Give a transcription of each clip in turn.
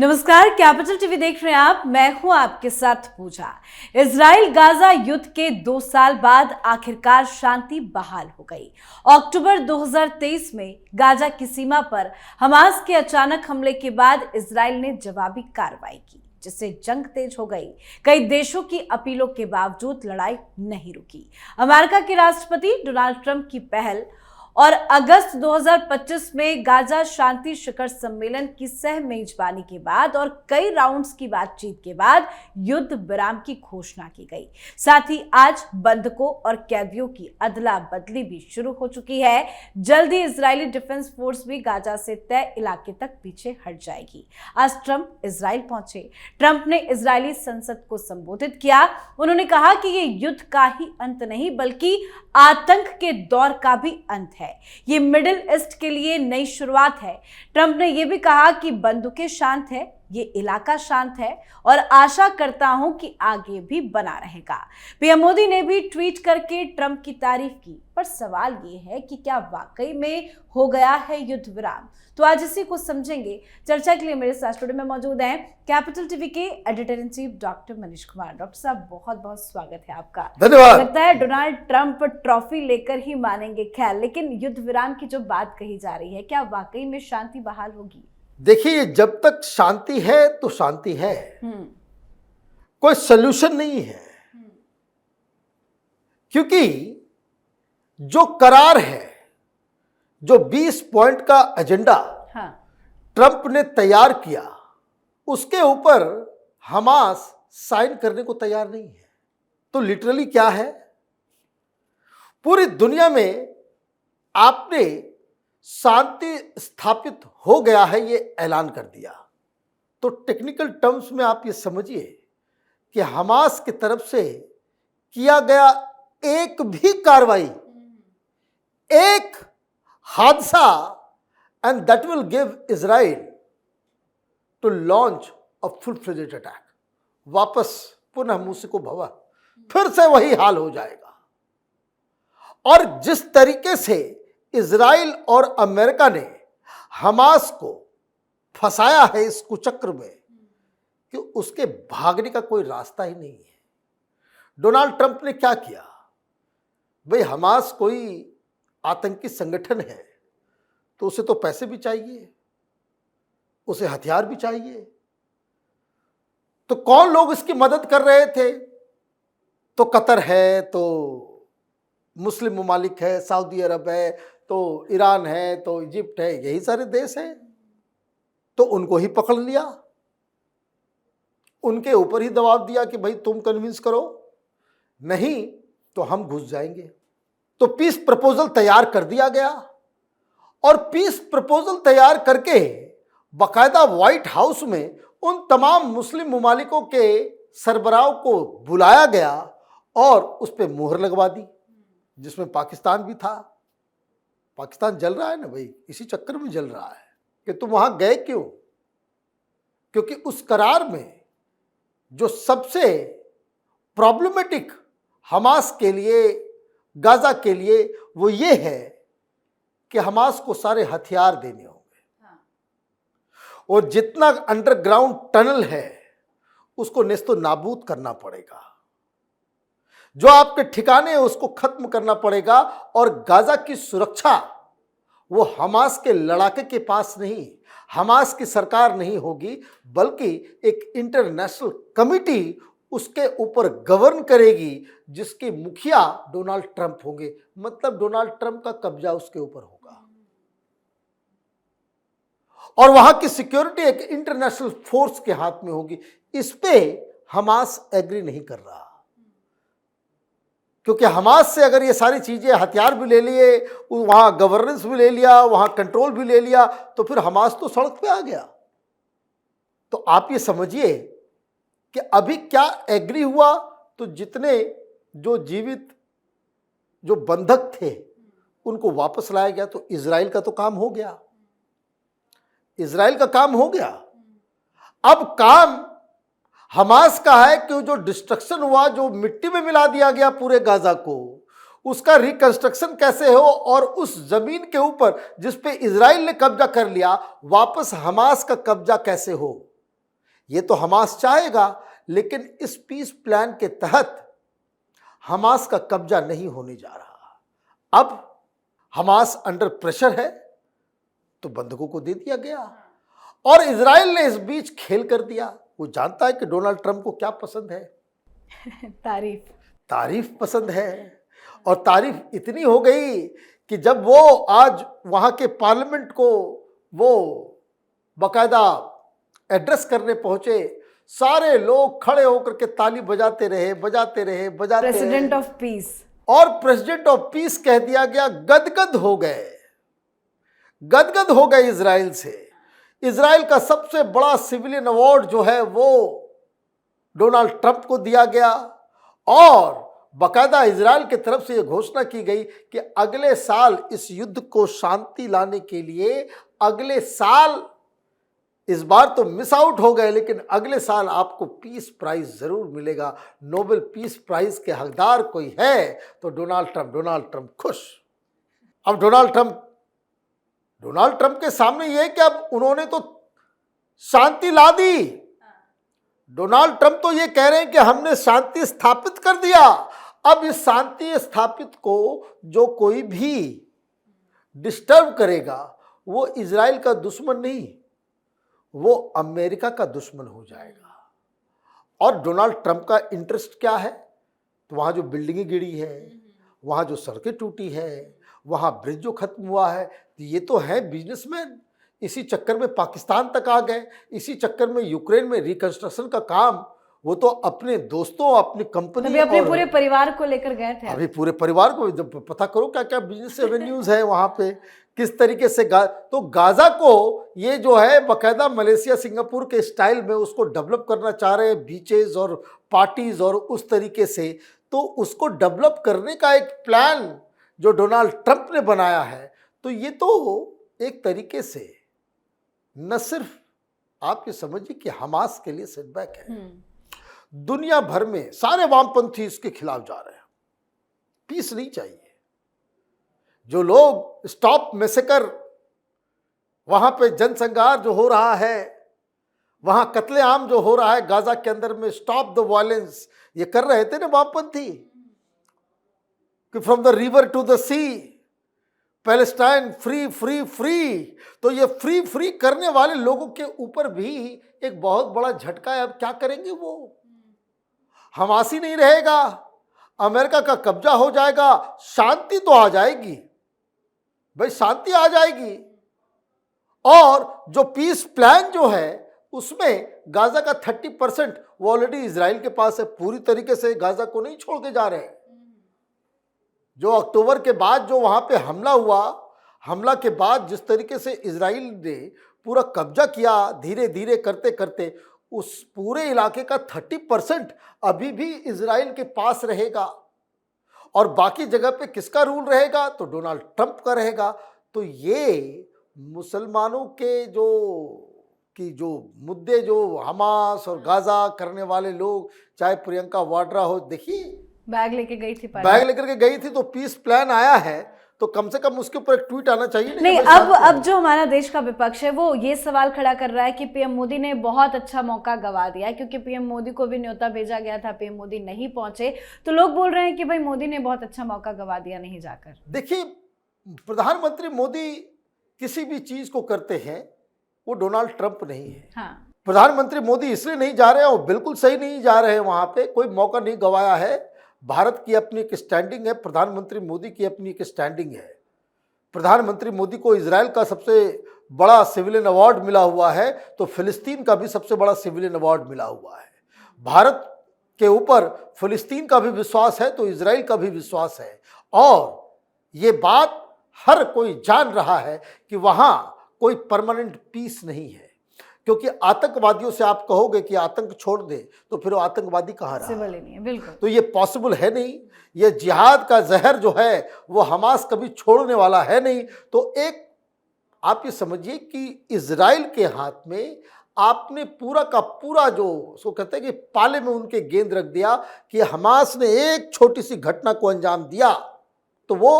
नमस्कार, capital TV देख रहे हैं आप। मैं हूं आपके साथ पूजा। इजराइल गाजा युद्ध के 2 साल बाद आखिरकार शांति बहाल हो गई। अक्टूबर 2023 में गाजा की सीमा पर हमास के अचानक हमले के बाद इजराइल ने जवाबी कार्रवाई की, जिससे जंग तेज हो गई। कई देशों की अपीलों के बावजूद लड़ाई नहीं रुकी। अमेरिका के राष्ट्रपति डोनाल्ड ट्रंप की पहल और अगस्त 2025 में गाजा शांति शिखर सम्मेलन की सह मेजबानी के बाद और कई राउंड्स की बातचीत के बाद युद्ध विराम की घोषणा की गई। साथ ही आज बंधकों और कैदियों की अदला बदली भी शुरू हो चुकी है। जल्द ही इजरायली डिफेंस फोर्स भी गाजा से तय इलाके तक पीछे हट जाएगी। आज ट्रंप इजराइल पहुंचे। ट्रंप ने इजरायली संसद को संबोधित किया। उन्होंने कहा कि ये युद्ध का ही अंत नहीं बल्कि आतंक के दौर का भी अंत है। ये मिडिल ईस्ट के लिए नई शुरुआत है। ट्रंप ने यह भी कहा कि बंदूकें शांत है, ये इलाका शांत है और आशा करता हूं कि आगे भी बना रहेगा। पीएम मोदी ने भी ट्वीट करके ट्रंप की तारीफ की, पर सवाल ये है कि क्या वाकई में हो गया है युद्ध विराम। तो आज इसी को समझेंगे। चर्चा के लिए मेरे साथ स्टूडियो में मौजूद हैं कैपिटल टीवी के editor in chief doctor Manish Kumar. Doctor साहब, बहुत बहुत स्वागत है आपका। धन्यवाद। लगता है डोनाल्ड ट्रंप ट्रॉफी लेकर ही मानेंगे खैर, लेकिन युद्ध विराम की जो बात कही जा रही है, क्या वाकई में शांति बहाल होगी? देखिए, जब तक शांति है तो शांति है, कोई सल्यूशन नहीं है। क्योंकि जो करार है, जो 20 पॉइंट का एजेंडा ट्रंप ने तैयार किया, उसके ऊपर हमास साइन करने को तैयार नहीं है। तो लिटरली क्या है, पूरी दुनिया में आपने शांति स्थापित हो गया है ये ऐलान कर दिया। तो टेक्निकल टर्म्स में आप ये समझिए कि हमास की तरफ से किया गया एक भी कार्रवाई, एक हादसा, and that will give Israel to launch a full fledged attack. वापस पुनः मूसिको भवा, फिर से वही हाल हो जाएगा। और जिस तरीके से इजराइल और अमेरिका ने हमास को फंसाया है इस कुचक्र में कि उसके भागने का कोई रास्ता ही नहीं है। डोनाल्ड ट्रंप ने क्या किया, भाई हमास कोई आतंकी संगठन है तो उसे तो पैसे भी चाहिए, उसे हथियार भी चाहिए। तो कौन लोग इसकी मदद कर रहे थे? तो कतर है, तो मुस्लिम ममालिक है, सऊदी अरब है, तो ईरान है, तो इजिप्ट है, यही सारे देश हैं। तो उनको ही पकड़ लिया, उनके ऊपर ही दबाव दिया कि भाई तुम कन्विंस करो, नहीं तो हम घुस जाएंगे। तो पीस प्रपोजल तैयार कर दिया गया और पीस प्रपोजल तैयार करके बाकायदा व्हाइट हाउस में उन तमाम मुस्लिम ममालिकों के सरबराहों को बुलाया गया और उस पर मुहर लगवा दी, जिसमें पाकिस्तान भी था। पाकिस्तान जल रहा है ना भाई, इसी चक्कर में जल रहा है कि तुम वहां गए क्यों? क्योंकि उस करार में जो सबसे प्रॉब्लमेटिक हमास के लिए, गाजा के लिए, वो ये है कि हमास को सारे हथियार देने होंगे और जितना अंडरग्राउंड टनल है उसको नेस्तो नाबूद करना पड़ेगा। जो आपके ठिकाने हैं उसको खत्म करना पड़ेगा और गाजा की सुरक्षा वो हमास के लड़ाके के पास नहीं, हमास की सरकार नहीं होगी, बल्कि एक इंटरनेशनल कमिटी उसके ऊपर गवर्न करेगी, जिसके मुखिया डोनाल्ड ट्रंप होंगे। मतलब डोनाल्ड ट्रंप का कब्जा उसके ऊपर होगा और वहां की सिक्योरिटी एक इंटरनेशनल फोर्स के हाथ में होगी। इस पे हमास एग्री नहीं कर रहा, क्योंकि हमास से अगर ये सारी चीजें, हथियार भी ले लिए, वहां गवर्नेंस भी ले लिया, वहां कंट्रोल भी ले लिया, तो फिर हमास तो सड़क पे आ गया। तो आप ये समझिए कि अभी क्या एग्री हुआ, तो जितने जो जीवित, जो बंधक थे, उनको वापस लाया गया। तो इजराइल का तो काम हो गया, इजराइल का काम हो गया। अब काम हमास का है कि जो डिस्ट्रक्शन हुआ, जो मिट्टी में मिला दिया गया पूरे गाजा को, उसका रिकंस्ट्रक्शन कैसे हो और उस जमीन के ऊपर जिस पे इजराइल ने कब्जा कर लिया, वापस हमास का कब्जा कैसे हो। ये तो हमास चाहेगा, लेकिन इस पीस प्लान के तहत हमास का कब्जा नहीं होने जा रहा। अब हमास अंडर प्रेशर है तो बंधकों को दे दिया गया और इजराइल ने इस बीच खेल कर दिया। वो जानता है कि डोनाल्ड ट्रंप को क्या पसंद है, तारीफ पसंद है। और तारीफ इतनी हो गई कि जब वो आज वहां के पार्लियामेंट को वो बकायदा एड्रेस करने पहुंचे, सारे लोग खड़े होकर के ताली बजाते रहे। प्रेसिडेंट ऑफ पीस, और प्रेसिडेंट ऑफ पीस कह दिया गया। गदगद हो गए इजराइल से। इजराइल का सबसे बड़ा सिविलियन अवार्ड जो है वो डोनाल्ड ट्रंप को दिया गया और बकायदा इजराइल की तरफ से यह घोषणा की गई कि अगले साल इस युद्ध को शांति लाने के लिए, अगले साल, इस बार तो मिस आउट हो गए, लेकिन अगले साल आपको पीस प्राइज जरूर मिलेगा। नोबेल पीस प्राइज के हकदार कोई है तो डोनाल्ड ट्रंप खुश। अब डोनाल्ड ट्रंप के सामने यह कि अब उन्होंने तो शांति ला दी। डोनाल्ड ट्रंप तो ये कह रहे हैं कि हमने शांति स्थापित कर दिया। अब इस शांति स्थापित को जो कोई भी डिस्टर्ब करेगा वो इजराइल का दुश्मन नहीं, वो अमेरिका का दुश्मन हो जाएगा। और डोनाल्ड ट्रंप का इंटरेस्ट क्या है? तो वहाँ जो बिल्डिंगें गिरी है, वहाँ जो सड़कें टूटी है, वहाँ ब्रिज जो खत्म हुआ है, तो ये तो है बिजनेसमैन। इसी चक्कर में पाकिस्तान तक आ गए, इसी चक्कर में यूक्रेन में रिकंस्ट्रक्शन का काम, वो तो अपने दोस्तों, अपनी कंपनी, अपने पूरे परिवार को लेकर गए थे। अभी पूरे परिवार को जब पता करो क्या क्या बिजनेस एवेन्यूज है वहाँ पे, किस तरीके से तो गाजा को ये जो है बकायदा मलेशिया सिंगापुर के स्टाइल में उसको डेवलप करना चाह रहे हैं, बीचेस और पार्टीज और उस तरीके से। तो उसको डेवलप करने का एक प्लान जो डोनाल्ड ट्रंप ने बनाया है, तो ये तो एक तरीके से न सिर्फ आप ये समझिए कि हमास के लिए सेटबैक है, दुनिया भर में सारे वामपंथी इसके खिलाफ जा रहे हैं। पीस नहीं चाहिए। जो लोग स्टॉप मैसेकर, वहां पे जनसंहार जो हो रहा है, वहां कत्लेआम जो हो रहा है गाजा के अंदर में, स्टॉप द वायलेंस, ये कर रहे थे ना वामपंथी कि from the river to the sea Palestine free free free. तो ये फ्री फ्री करने वाले लोगों के ऊपर भी एक बहुत बड़ा झटका है। अब क्या करेंगे? वो हमासी नहीं रहेगा, अमेरिका का कब्जा हो जाएगा, शांति तो आ जाएगी भाई, शांति आ जाएगी। और जो पीस प्लान जो है उसमें गाजा का 30% वो ऑलरेडी इजराइल के पास है। पूरी तरीके से गाजा को नहीं छोड़ के जा रहे हैं। जो अक्टूबर के बाद जो वहां पे हमला हुआ, हमला के बाद जिस तरीके से इजराइल ने पूरा कब्जा किया, धीरे धीरे करते करते उस पूरे इलाके का 30% अभी भी इजराइल के पास रहेगा। और बाकी जगह पे किसका रूल रहेगा? तो डोनाल्ड ट्रंप का रहेगा। तो ये मुसलमानों के जो मुद्दे, जो हमास और गाजा करने वाले लोग, चाहे प्रियंका वाड्रा हो, देखिए बैग लेके गई थी, तो पीस प्लान आया है तो कम से कम उसके ऊपर एक ट्वीट आना चाहिए। नहीं, अब जो हमारा देश का विपक्ष है वो ये सवाल खड़ा कर रहा है कि पीएम मोदी ने बहुत अच्छा मौका गवा दिया, क्योंकि पीएम मोदी को भी न्योता भेजा गया था, पीएम मोदी नहीं पहुंचे। तो लोग बोल रहे हैं कि भाई मोदी ने बहुत अच्छा मौका गवा दिया नहीं जाकर। देखिए, प्रधानमंत्री मोदी किसी भी चीज को करते हैं वो डोनाल्ड ट्रंप नहीं है। हाँ। प्रधानमंत्री मोदी इसलिए नहीं जा रहे हैं, वो बिल्कुल सही नहीं जा रहे हैं, वहां पे कोई मौका नहीं गवाया है। भारत की अपनी एक स्टैंडिंग है, प्रधानमंत्री मोदी की अपनी एक स्टैंडिंग है। प्रधानमंत्री मोदी को इजराइल का सबसे बड़ा सिविलियन अवार्ड मिला हुआ है, तो फिलिस्तीन का भी सबसे बड़ा सिविलियन अवार्ड मिला हुआ है। भारत के ऊपर फिलिस्तीन का भी विश्वास है तो इजराइल का भी विश्वास है। और ये बात हर कोई जान रहा है कि वहां कोई परमानेंट पीस नहीं है, क्योंकि आतंकवादियों से आप कहोगे कि आतंक छोड़ दे तो फिर वो आतंकवादी कहाँ रहा? सिविल नहीं है, बिल्कुल। तो ये पॉसिबल है नहीं। ये जिहाद का जहर जो है वो हमास कभी छोड़ने वाला है नहीं। तो एक आप ये समझिए कि इजराइल के हाथ में आपने पूरा का पूरा जो उसको कहते हैं कि पाले में उनके गेंद रख दिया कि हमास ने एक छोटी सी घटना को अंजाम दिया तो वो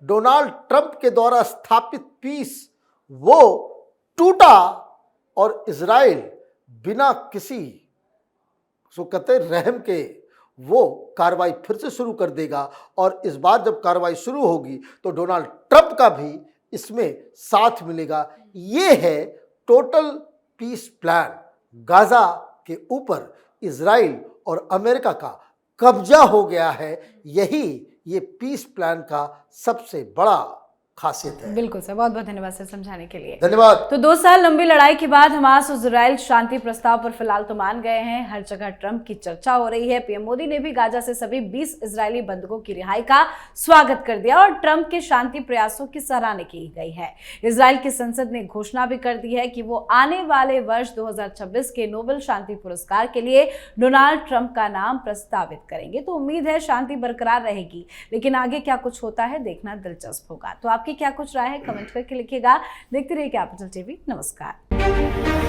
डोनाल्ड ट्रंप के द्वारा स्थापित पीस वो टूटा और इजराइल बिना किसी सो कहते रहम के वो कार्रवाई फिर से शुरू कर देगा। और इस बार जब कार्रवाई शुरू होगी तो डोनाल्ड ट्रंप का भी इसमें साथ मिलेगा। ये है टोटल पीस प्लान। गाजा के ऊपर इजराइल और अमेरिका का कब्जा हो गया है। यही ये पीस प्लान का सबसे बड़ा खासियत है। बिल्कुल सर, बहुत बहुत धन्यवाद सर समझाने के लिए। धन्यवाद। तो 2 साल लंबी लड़ाई के बाद हमास और इजराइल शांति प्रस्ताव पर फिलहाल तो मान गए हैं। हर जगह ट्रंप की चर्चा हो रही है। पीएम मोदी ने भी गाजा से सभी 20 इजरायली बंधकों की रिहाई का स्वागत कर दिया और ट्रंप के शांति प्रयासों की सराहना की गई है। इजराइल की संसद ने घोषणा भी कर दी है कि वो आने वाले वर्ष 2026 के नोबेल शांति पुरस्कार के लिए डोनाल्ड ट्रंप का नाम प्रस्तावित करेंगे। तो उम्मीद है शांति बरकरार रहेगी, लेकिन आगे क्या कुछ होता है देखना दिलचस्प होगा। तो आपकी क्या कुछ राय है कमेंट करके लिखिएगा। देखते रहिए कैपिटल टीवी। नमस्कार।